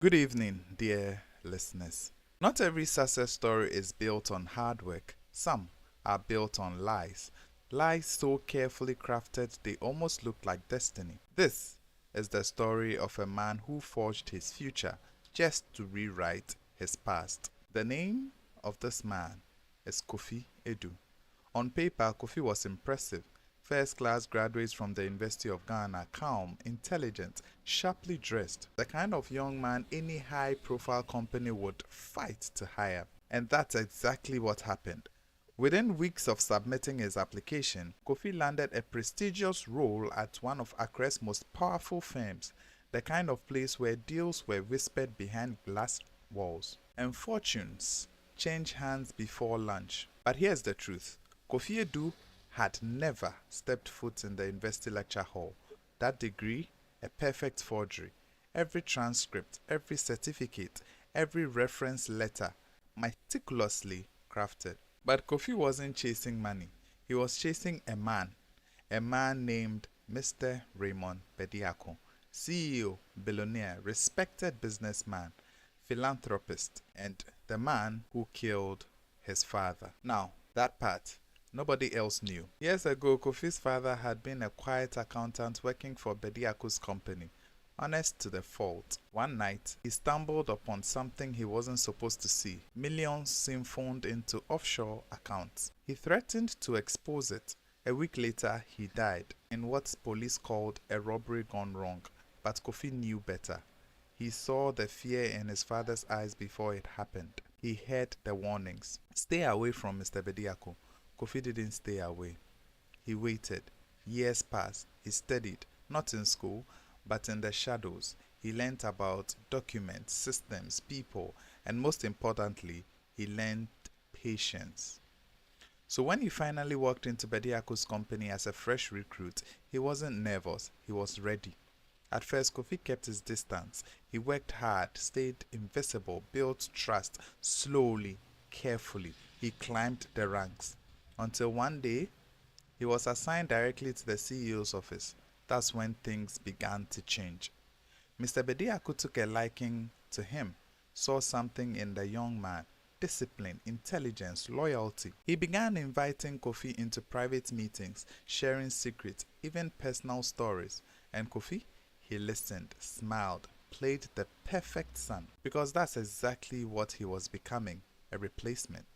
Good evening, dear listeners. Not every success story is built on hard work. Some are built on lies. Lies so carefully crafted they almost look like destiny. This is the story of a man who forged his future just to rewrite his past. The name of this man is Kofi Edu. On paper, Kofi was impressive. First class graduates from the University of Ghana, calm, intelligent, sharply dressed. The kind of young man any high profile company would fight to hire. And that's exactly what happened. Within weeks of submitting his application, Kofi landed a prestigious role at one of Accra's most powerful firms, the kind of place where deals were whispered behind glass walls. And fortunes change hands before lunch. But here's the truth. Kofi Edu had never stepped foot in the university lecture hall. That degree, a perfect forgery. Every transcript, every certificate, every reference letter, meticulously crafted. But Kofi wasn't chasing money. He was chasing a man named Mr. Raymond Bediako, CEO, billionaire, respected businessman, philanthropist, and the man who killed his father. Now, that part nobody else knew. Years ago, Kofi's father had been a quiet accountant working for Bediako's company, honest to the fault. One night, he stumbled upon something he wasn't supposed to see. Millions siphoned into offshore accounts. He threatened to expose it. A week later, he died in what police called a robbery gone wrong. But Kofi knew better. He saw the fear in his father's eyes before it happened. He heard the warnings. Stay away from Mr. Bediako. Kofi didn't stay away. He waited. Years passed. He studied, not in school, but in the shadows. He learned about documents, systems, people, and most importantly, he learned patience. So when he finally walked into Bediako's company as a fresh recruit, he wasn't nervous, he was ready. At first, Kofi kept his distance. He worked hard, stayed invisible, built trust, slowly, carefully. He climbed the ranks. Until one day, he was assigned directly to the CEO's office. That's when things began to change. Mr. Bediako took a liking to him, saw something in the young man, discipline, intelligence, loyalty. He began inviting Kofi into private meetings, sharing secrets, even personal stories. And Kofi, he listened, smiled, played the perfect son, because that's exactly what he was becoming, a replacement.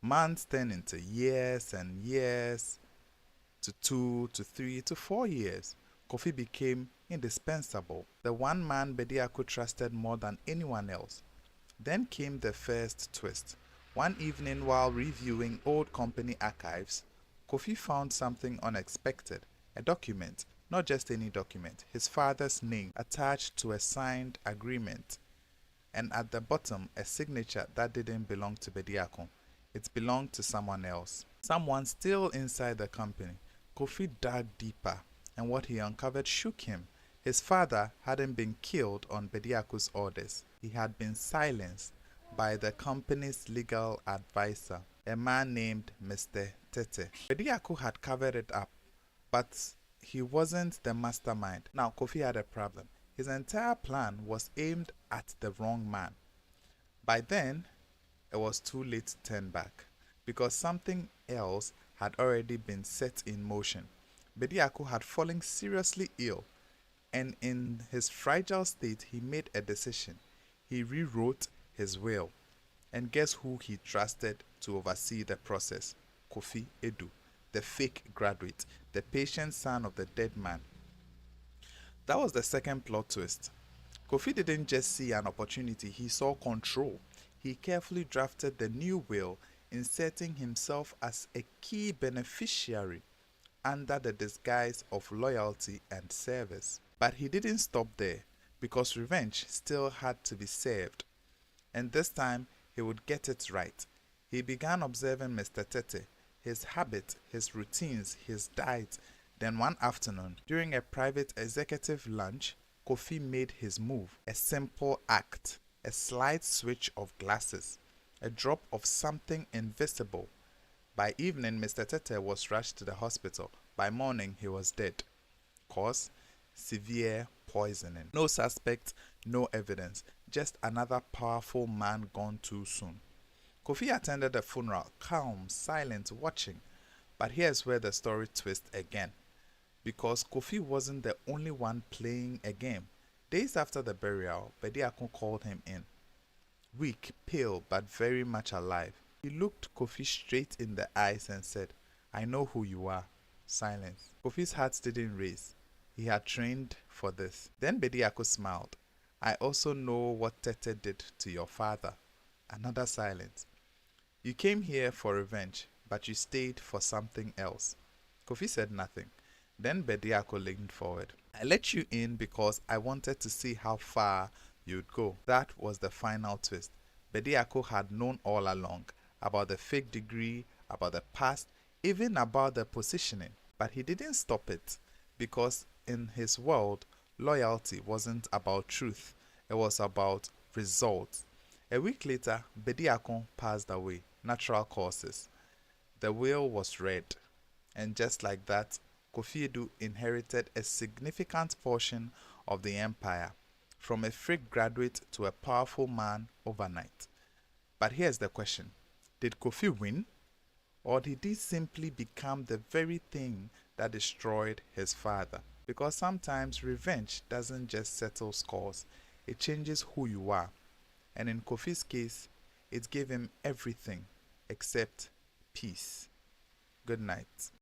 Months turned into years and years, to 2 to 3 to 4 years. Kofi became indispensable, the one man Bediako trusted more than anyone else. Then came the first twist. One evening while reviewing old company archives, Kofi found something unexpected, a document, not just any document, his father's name attached to a signed agreement, and at the bottom a signature that didn't belong to Bediako. It belonged to someone else. Someone still inside the company. Kofi dug deeper, and what he uncovered shook him. His father hadn't been killed on Bediako's orders. He had been silenced by the company's legal advisor, a man named Mr. Tete. Bediako had covered it up, but he wasn't the mastermind. Now Kofi had a problem. His entire plan was aimed at the wrong man. By then, it was too late to turn back, because something else had already been set in motion. Bediako had fallen seriously ill, and in his fragile state, he made a decision. He rewrote his will. And guess who he trusted to oversee the process? Kofi Edu, the fake graduate, the patient son of the dead man. That was the second plot twist. Kofi didn't just see an opportunity, he saw control. He carefully drafted the new will, inserting himself as a key beneficiary under the disguise of loyalty and service. But he didn't stop there, because revenge still had to be served. And this time, he would get it right. He began observing Mr. Tete, his habits, his routines, his diet. Then one afternoon, during a private executive lunch, Kofi made his move. A simple act, a slight switch of glasses, a drop of something invisible. By evening, Mr. Tete was rushed to the hospital. By morning, he was dead. Cause? Severe poisoning. No suspect, no evidence, just another powerful man gone too soon. Kofi attended the funeral, calm, silent, watching. But here's where the story twists again. Because Kofi wasn't the only one playing a game. Days after the burial, Bediako called him in. Weak, pale, but very much alive. He looked Kofi straight in the eyes and said, I know who you are. Silence. Kofi's heart didn't race. He had trained for this. Then Bediako smiled. I also know what Tete did to your father. Another silence. You came here for revenge, but you stayed for something else. Kofi said nothing. Then Bediako leaned forward. I let you in because I wanted to see how far you'd go. That was the final twist. Bediako had known all along about the fake degree, about the past, even about the positioning. But he didn't stop it because in his world, loyalty wasn't about truth. It was about results. A week later, Bediako passed away, natural causes. The will was read, and just like that, Kofi Edu inherited a significant portion of the empire, from a freak graduate to a powerful man overnight. But here's the question. Did Kofi win? Or did he simply become the very thing that destroyed his father? Because sometimes revenge doesn't just settle scores, it changes who you are. And in Kofi's case, it gave him everything except peace. Good night.